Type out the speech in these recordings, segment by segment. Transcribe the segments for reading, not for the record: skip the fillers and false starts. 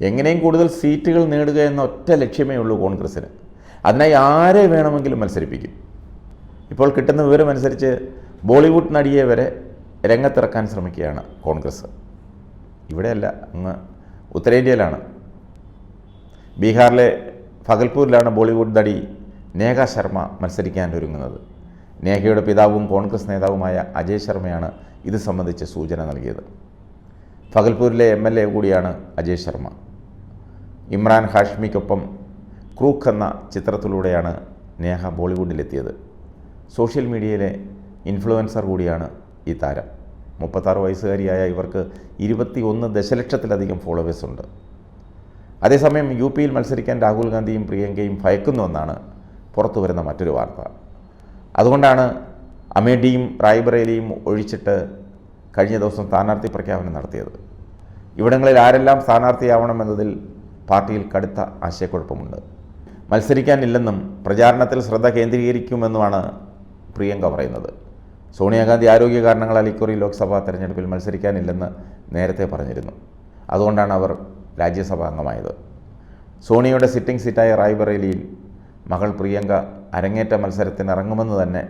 എങ്ങനെയും കൂടുതൽ സീറ്റുകൾ നേടുക എന്ന ഒറ്റ ലക്ഷ്യമേ ഉള്ളൂ കോൺഗ്രസ്സിന്. അതിനായി ആരെ വേണമെങ്കിലും മത്സരിപ്പിക്കും. ഇപ്പോൾ കിട്ടുന്ന വിവരമനുസരിച്ച് ബോളിവുഡ് നടിയെ വരെ രംഗത്തിറക്കാൻ ശ്രമിക്കുകയാണ് കോൺഗ്രസ്. ഇവിടെയല്ല, അങ്ങ് ഉത്തരേന്ത്യയിലാണ്. ബീഹാറിലെ ഭഗൽപൂരിലാണ് ബോളിവുഡ് നടി നേഹ ശർമ്മ മത്സരിക്കാൻ ഒരുങ്ങുന്നത്. നേഹയുടെ പിതാവും കോൺഗ്രസ് നേതാവുമായ അജയ് ശർമ്മയാണ് ഇത് സംബന്ധിച്ച് സൂചന നൽകിയത്. ഭഗൽപൂരിലെ MLA കൂടിയാണ് അജയ് ശർമ്മ. ഇമ്രാൻ ഹാഷ്മിക്കൊപ്പം ക്രൂക്ക് എന്ന ചിത്രത്തിലൂടെയാണ് നേഹ ബോളിവുഡിലെത്തിയത്. സോഷ്യൽ മീഡിയയിലെ ഇൻഫ്ലുവൻസർ കൂടിയാണ് ഈ താരം. 36 വയസ്സുകാരിയായ ഇവർക്ക് 21 ദശലക്ഷത്തിലധികം ഫോളോവേഴ്സ് ഉണ്ട്. അതേസമയം UPയിൽ മത്സരിക്കാൻ രാഹുൽ ഗാന്ധിയും പ്രിയങ്കയും ഭയക്കുന്നുവെന്നാണ് പുറത്തു വരുന്ന മറ്റൊരു വാർത്ത. അതുകൊണ്ടാണ് അമേഠിയും റായ്ബറേലിയും ഒഴിച്ചിട്ട് കഴിഞ്ഞ ദിവസം സ്ഥാനാർത്ഥി പ്രഖ്യാപനം നടത്തിയത്. ഇവിടങ്ങളിൽ ആരെല്ലാം സ്ഥാനാർത്ഥിയാവണമെന്നതിൽ പാർട്ടിയിൽ കടുത്ത ആശയക്കുഴപ്പമുണ്ട്. മത്സരിക്കാനില്ലെന്നും പ്രചാരണത്തിൽ ശ്രദ്ധ കേന്ദ്രീകരിക്കുമെന്നുമാണ് പ്രിയങ്ക പറയുന്നത്. സോണിയാഗാന്ധി ആരോഗ്യ കാരണങ്ങളാൽ ഇക്കുറി ലോക്സഭാ തെരഞ്ഞെടുപ്പിൽ മത്സരിക്കാനില്ലെന്ന് നേരത്തെ പറഞ്ഞിരുന്നു. അതുകൊണ്ടാണ് അവർ രാജ്യസഭാ അംഗമായത്. സോണിയയുടെ സിറ്റിംഗ് സീറ്റായ റായ്ബറേലിയിൽ മകൾ പ്രിയങ്ക അരങ്ങേറ്റ മത്സരത്തിനിറങ്ങുമെന്ന് തന്നെ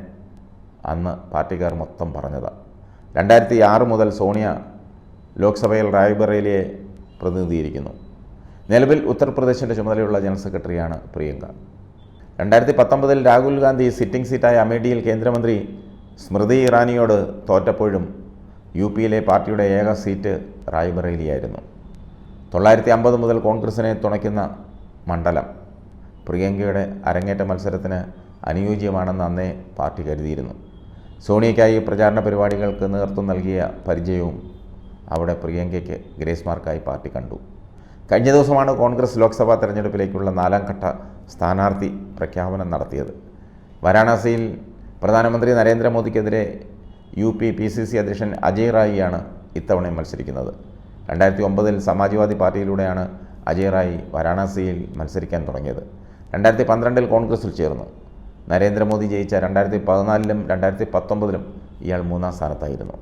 അന്ന് പാർട്ടിക്കാർ മൊത്തം പറഞ്ഞതാണ്. 2006 മുതൽ സോണിയ ലോക്സഭയിൽ റായ്ബറേലിയെ പ്രതിനിധീകരിക്കുന്നു. നിലവിൽ ഉത്തർപ്രദേശിൻ്റെ ചുമതലയുള്ള ജനറൽ സെക്രട്ടറിയാണ് പ്രിയങ്ക. 2019 രാഹുൽ ഗാന്ധി സിറ്റിംഗ് സീറ്റായ അമേഠിയിൽ കേന്ദ്രമന്ത്രി സ്മൃതി ഇറാനിയോട് തോറ്റപ്പോഴും UPയിലെ പാർട്ടിയുടെ ഏക സീറ്റ് റായ്ബറേലിയായിരുന്നു. 950 മുതൽ കോൺഗ്രസിനെ തുണയ്ക്കുന്ന മണ്ഡലം പ്രിയങ്കയുടെ അരങ്ങേറ്റ മത്സരത്തിന് അനുയോജ്യമാണെന്ന് അന്നേ പാർട്ടി കരുതിയിരുന്നു. സോണിയയ്ക്കായി പ്രചാരണ പരിപാടികൾക്ക് നേതൃത്വം നൽകിയ പരിചയവും അവിടെ പ്രിയങ്കയ്ക്ക് ഗ്രേസ് മാർക്കായി പാർട്ടി കണ്ടു. കഴിഞ്ഞ ദിവസമാണ് കോൺഗ്രസ് ലോക്സഭാ തെരഞ്ഞെടുപ്പിലേക്കുള്ള 4ാം ഘട്ട സ്ഥാനാർത്ഥി പ്രഖ്യാപനം നടത്തിയത്. വാരാണസിയിൽ പ്രധാനമന്ത്രി നരേന്ദ്രമോദിക്കെതിരെ UP PCC അധ്യക്ഷൻ അജയ് റായിയാണ് ഇത്തവണയും മത്സരിക്കുന്നത്. 2009 സമാജ്വാദി പാർട്ടിയിലൂടെയാണ് അജയ് റായി വാരാണസിയിൽ മത്സരിക്കാൻ തുടങ്ങിയത്. 2012 കോൺഗ്രസിൽ ചേർന്നു. നരേന്ദ്രമോദി ജയിച്ച 2014 2019 ഇയാൾ 3ാം സ്ഥാനത്തായിരുന്നു.